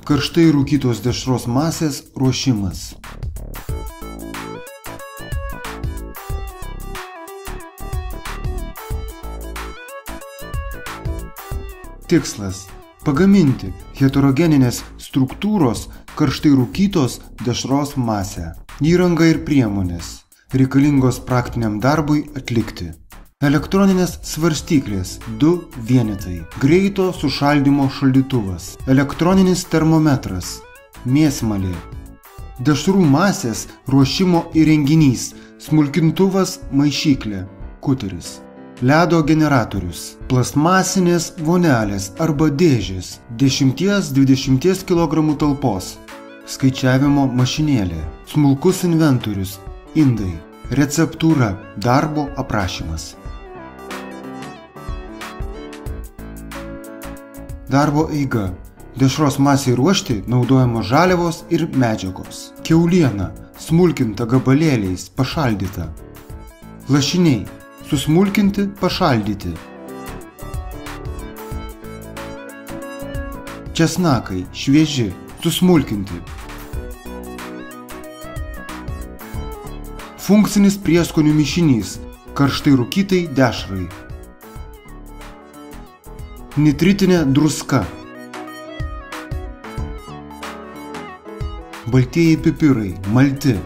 Karštai rūkytos dešros masės ruošimas. Tikslas – pagaminti heterogeninės struktūros karštai rūkytos dešros masę. Įranga ir priemonės, reikalingos praktiniam darbui atlikti. Elektroninės svarstyklės 2 vienetai, greito sušaldymo šaldytuvas, elektroninis termometras, mėsmalė, dešrų masės ruošimo įrenginys, smulkintuvas maišyklė, kuteris, ledo generatorius, plastmasinės vonelės arba dėžės 10–20 kg talpos, skaičiavimo mašinėlė, smulkus inventorius, indai, receptūra, darbo aprašymas. Darbo eiga. Dešros masei ruošti naudojamos žaliavos ir medžiagos. Kiauliena, smulkinta gabalėliais, pašaldyta. Lašiniai, susmulkinti, pašaldyti. Česnakai, švieži, susmulkinti. Funkcinis prieskonių mišinys, karštai rūkytai dešrai. Nitritinė druska. Baltieji pipirai, malti.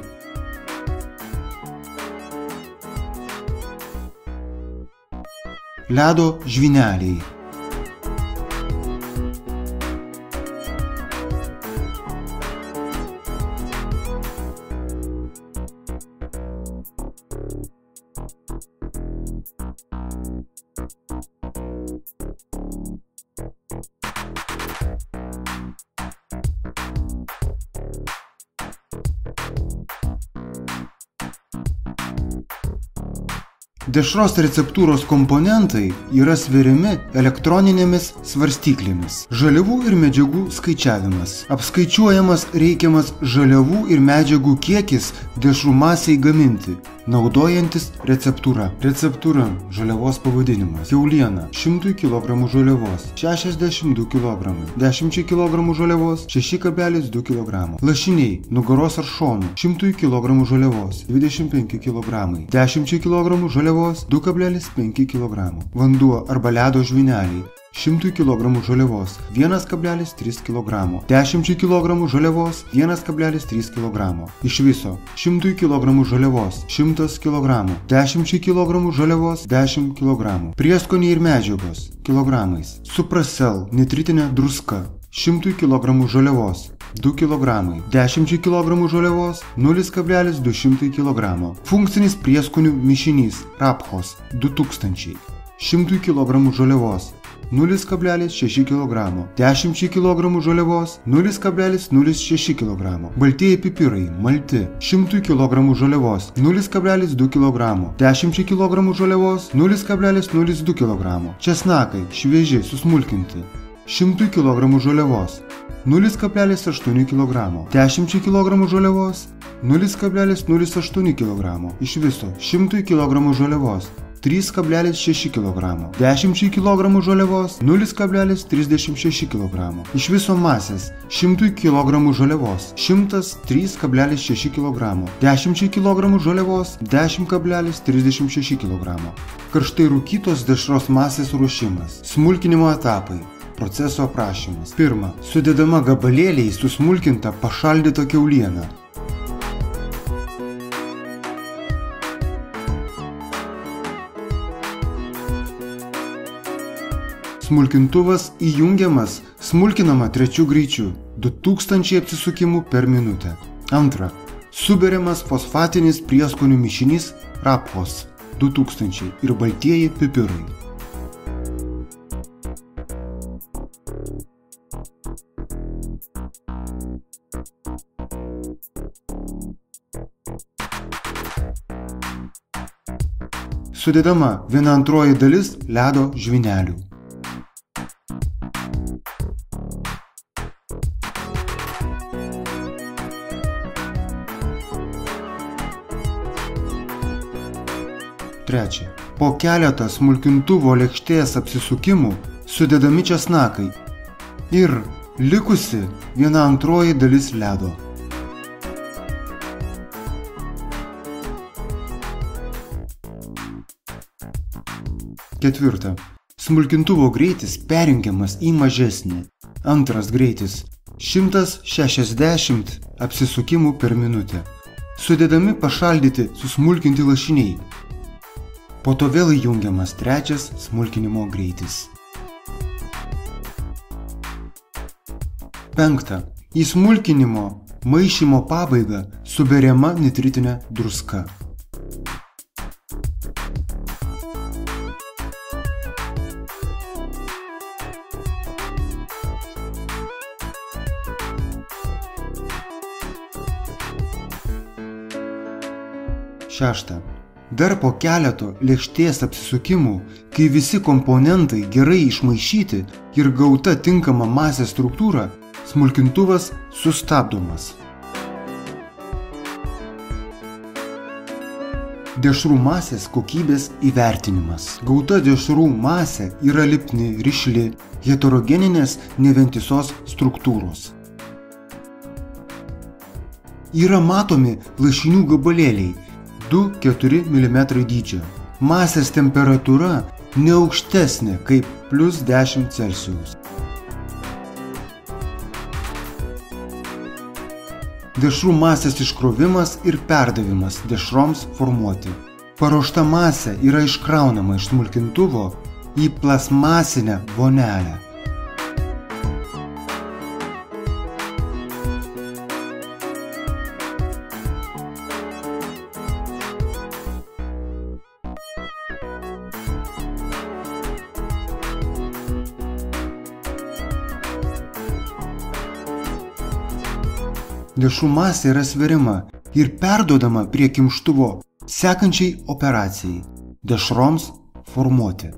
Ledo žvyneliai. Dešros receptūros komponentai yra sveriami elektroninėmis svarstyklėmis. Žaliavų ir medžiagų skaičiavimas. Apskaičiuojamas reikiamas žaliavų ir medžiagų kiekis dešrų masei gaminti, naudojantis receptūra. Receptūra – žaliavos pavadinimas. Kiauliena – 100 kg žaliavos, 62 kg, 10 kg žaliavos, 6,2 kg. Lašiniai – nugaros ar šonų, 100 kg žaliavos, 25 kg, 10 kg žaliavos, 2,5 kg. Vanduo arba ledo žvyneliai 100 kg žaliavos, 1,3 kg, 10 kg žaliavos, 1,3 kg. Iš viso 100 kg žaliavos, 100 kg, 10 kg žaliavos, 10 kg. Prieskoniai ir medžiagos kilogramais. Suprasel nitritinė druska 100 kg žaliavos, 2 kg, 10 kg žaliavos, 0,2 kg. Funkcinis prieskonių mišinys Rapchos 2000, 100 kg žaliavos, 0,6 kg, 10 kg žaliavos, 0,06 kg. Baltieji pipirai, malti, 100 kg žaliavos, 0,2 kg, 10 kg žaliavos, 0,02 kg. Česnakai, švieži, susmulkinti, 100 kg žaliavos, 0,8 kg, 10 kg žaliavos, 0,08 kg. Iš viso 100 kg žaliavos, 3,6 kg, 10 kg žaliavos, 0,36 kg. Iš viso masės 100 kg žaliavos, 103,6 kg, 10 kg žaliavos, 10,36 kg. Karštai rūkytos dešros masės ruošimas. Smulkinimo etapai. Proceso aprašymas. Pirma, sudedama gabalėliais susmulkinta pašaldyta kiauliena. Smulkintuvas įjungiamas, smulkinama trečiu greičiu, 2000 apsisukimų per minutę. Antra, suberiamas fosfatinis prieskonių mišinys Rapchos 2000 ir baltieji pipirai. Sudedama 1/2 dalis ledo žvynelių. Trečia, po keletą smulkintuvo lėkštės apsisukimų sudedami česnakai ir likusi 1/2 dalis ledo. Ketvirta. Smulkintuvo greitis perjungiamas į mažesnį. Antras greitis 160 apsisukimų per minutę. Sudedami pašaldyti susmulkinti lašiniai. Po to vėl įjungiamas trečias smulkinimo greitis. Penkta. Į smulkinimo maišymo pabaigą suberiama nitritinė druska. Šešta. Dar po keleto lėkštės apsisukimų, kai visi komponentai gerai išmaišyti ir gauta tinkama masės struktūra, smulkintuvas sustabdomas. Dešrų masės kokybės įvertinimas. Gauta dešrų masė yra lipni, rišli, heterogeninės nevientisos struktūros. Yra matomi lašinių gabalėliai 2–4 mm dydžio. Masės temperatūra ne aukštesnė kaip +10 C. Dešrų masės iškrovimas ir perdavimas dešroms formuoti. Paruošta masė yra iškraunama iš smulkintuvo į plastmasinę vonelę. Dešrų masė yra sveriama ir perduodama prie kimštuvo sekančiai operacijai – dešroms formuoti.